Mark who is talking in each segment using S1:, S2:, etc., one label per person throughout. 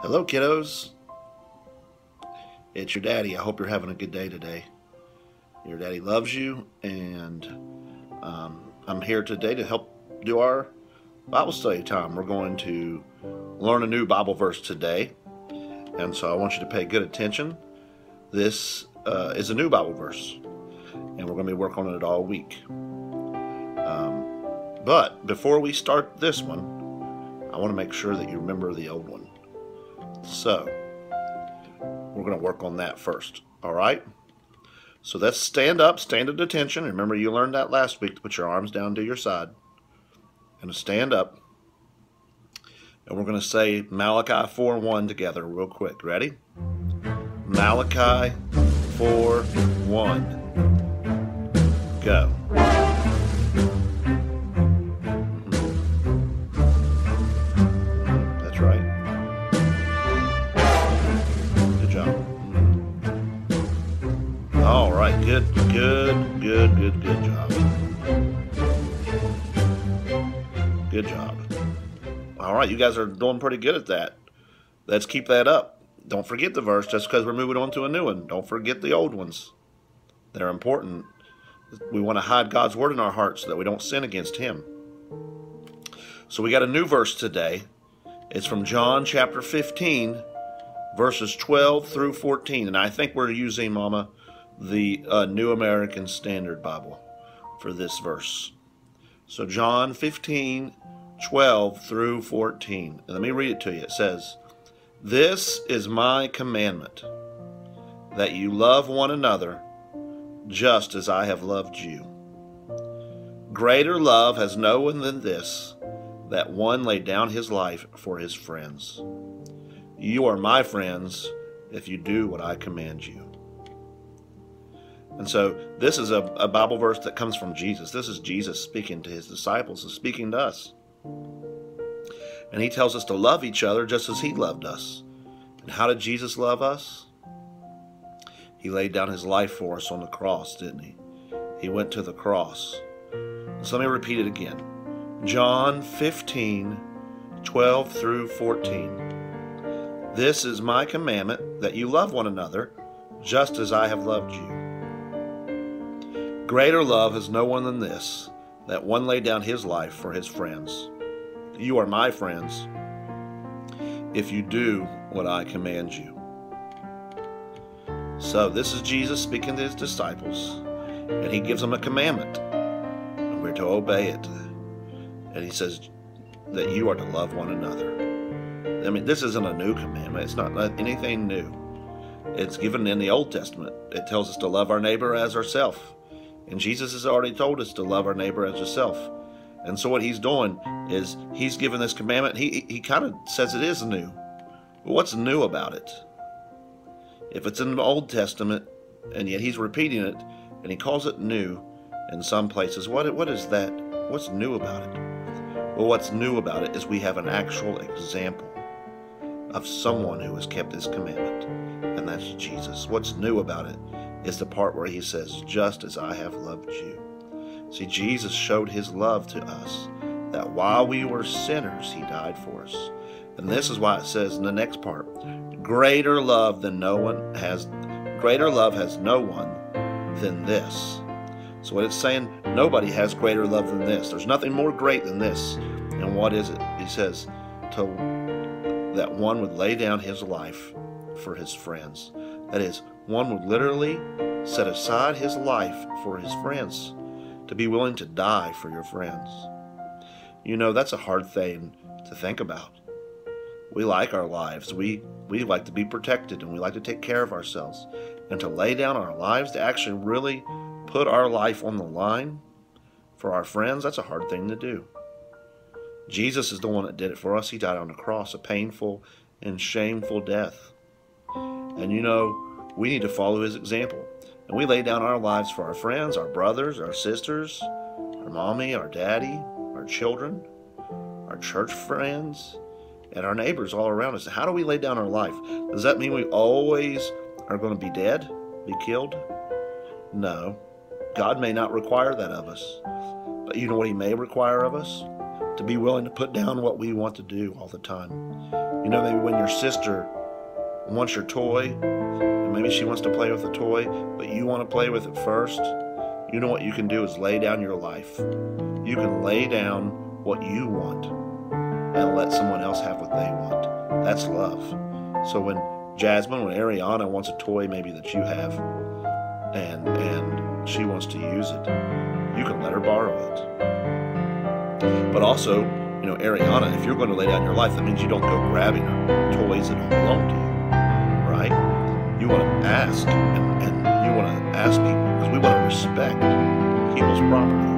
S1: Hello, kiddos. It's your daddy. I hope you're having a good day today. Your daddy loves you, and I'm here today to help do our Bible study time. We're going to learn a new Bible verse today, and so I want you to pay good attention. This is a new Bible verse, and we're going to be working on it all week. But before we start this one, I want to make sure that you remember the old one. So, we're going to work on that first, all right? So let's stand up, stand at attention. Remember, you learned that last week to put your arms down to your side. And to stand up. And we're going to say Malachi 4:1 together real quick. Ready? Malachi 4:1. Go. That's right. Good job. All right, good job. Good job. All right, you guys are doing pretty good at that. Let's keep that up. Don't forget the verse just because we're moving on to a new one. Don't forget the old ones. They're important. We want to hide God's word in our hearts so that we don't sin against Him. So we got a new verse today. It's from John chapter 15, verses 12 through 14. And I think we're using, Mama, the New American Standard Bible for this verse. So John 15, 12 through 14. And let me read it to you. It says, "This is my commandment, that you love one another just as I have loved you. Greater love has no one than this, that one laid down his life for his friends. You are my friends if you do what I command you." And so this is a Bible verse that comes from Jesus. This is Jesus speaking to His disciples and speaking to us. And He tells us to love each other just as He loved us. And how did Jesus love us? He laid down His life for us on the cross, didn't He? He went to the cross. So let me repeat it again. John 15, 12 through 14. "This is my commandment, that you love one another just as I have loved you. Greater love has no one than this, that one lay down his life for his friends. You are my friends if you do what I command you." So this is Jesus speaking to His disciples, and He gives them a commandment, and we're to obey it. And He says that you are to love one another. I mean, this isn't a new commandment. It's not anything new. It's given in the Old Testament. It tells us to love our neighbor as ourselves. And Jesus has already told us to love our neighbor as yourself. And so what He's doing is He's given this commandment. He kind of says it is new. But what's new about it? If it's in the Old Testament, and yet He's repeating it, and He calls it new in some places, what is that? What's new about it? Well, what's new about it is we have an actual example of someone who has kept His commandment, and that's Jesus. What's new about it is the part where He says, just as I have loved you. See, Jesus showed His love to us, that while we were sinners, He died for us. And this is why it says in the next part, greater love has no one than this. So what it's saying, nobody has greater love than this. There's nothing more great than this. And what is it? He says that one would lay down his life for his friends. That is, one would literally set aside his life for his friends, to be willing to die for your friends. You know, that's a hard thing to think about. We like our lives. We like to be protected, and we like to take care of ourselves. And to lay down our lives, to actually really put our life on the line for our friends, that's a hard thing to do. Jesus is the one that did it for us. He died on the cross, a painful and shameful death. And you know, we need to follow His example. And we lay down our lives for our friends, our brothers, our sisters, our mommy, our daddy, our children, our church friends, and our neighbors all around us. How do we lay down our life? Does that mean we always are going to be dead, be killed? No. God may not require that of us. But you know what He may require of us? to be willing to put down what we want to do all the time. You know, maybe when your sister wants your toy, and maybe she wants to play with the toy, but you want to play with it first, you know what you can do is lay down your life. You can lay down what you want and let someone else have what they want. That's love. So when Ariana wants a toy maybe that you have, and she wants to use it, you can let her borrow it. But also, you know, Ariana, if you're going to lay down your life, that means you don't go grabbing toys that don't belong to you, right? You want to ask, and you want to ask people, because we want to respect people's property.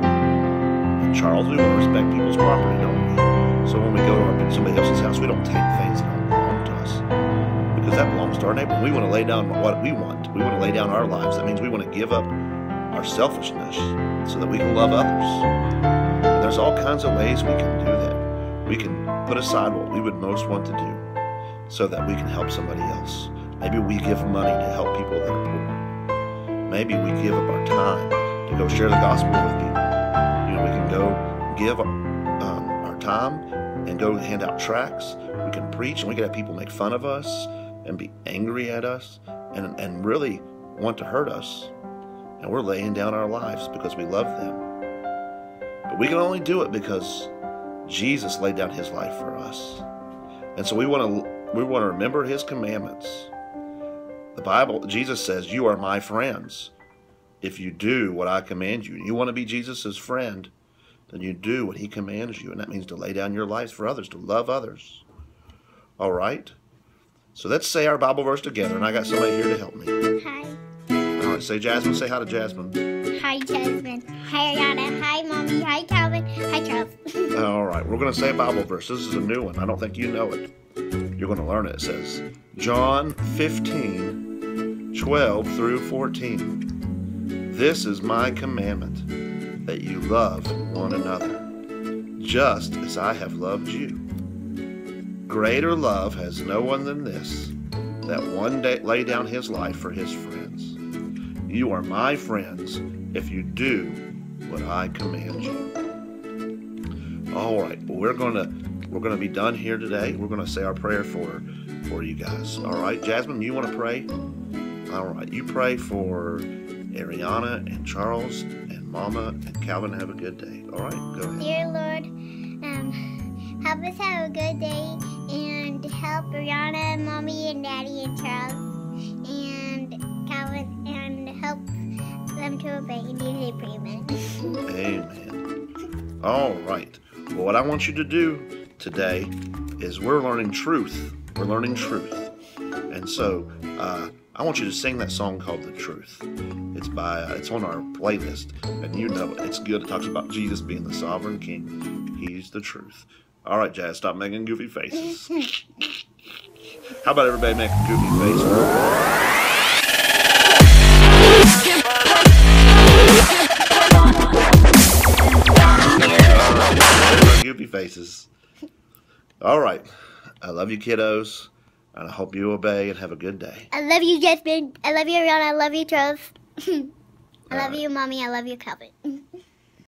S1: And Charles, we want to respect people's property, don't we? So when we go to somebody else's house, we don't take things that don't belong to us, because that belongs to our neighbor. We want to lay down what we want. We want to lay down our lives. That means we want to give up our selfishness so that we can love others. And there's all kinds of ways we can do that. We can put aside what we would most want to do so that we can help somebody else. Maybe we give money to help people that are poor. Maybe we give up our time to go share the gospel with people. You know, we can go give our time and go hand out tracts. We can preach, and we can have people make fun of us and be angry at us and really want to hurt us. And we're laying down our lives because we love them. But we can only do it because Jesus laid down his life for us. And so we want to remember his commandments. The Bible, Jesus says, you are my friends if you do what I command you. And you want to be Jesus' friend, then you do what he commands you. And that means to lay down your lives for others, to love others. All right? So let's say our Bible verse together. And I got somebody here to help me.
S2: Hi.
S1: All right, say Jasmine. Say hi to Jasmine.
S2: Hi, Jasmine. Hi, Ariana. Hi, Mommy. Hi, Calvin. Hi, Charles.
S1: All right, we're going to say a Bible verse. This is a new one. I don't think you know it. You're going to learn it. It says, John 15:12 through 14. This is my commandment, that you love one another, just as I have loved you. Greater love has no one than this, that one day lay down his life for his friends. You are my friends if you do what I command you. All right, well, we're gonna be done here today. We're gonna say our prayer for you guys. All right, Jasmine, you want to pray? All right, you pray for Ariana and Charles and Mama and Calvin. Have a good day. All right, go ahead.
S2: Dear Lord, help us have a good day and help Ariana, Mommy, and Daddy, and Charles, and Calvin, and help them to obey. In Jesus' name, amen.
S1: Amen. All right. Well, what I want you to do today is we're learning truth. We're learning truth. And so I want you to sing that song called The Truth. It's on our playlist, and you know it. It's good. It talks about Jesus being the sovereign king. He's the truth. All right, Jazz, stop making goofy faces. How about everybody make a goofy face? Goofy faces. All right. I love you, kiddos, and I hope you obey and have a good day.
S2: I love you, Jasmine. I love you, Ariana. I love you, Charles. I love you, Mommy. I love you, Calvin.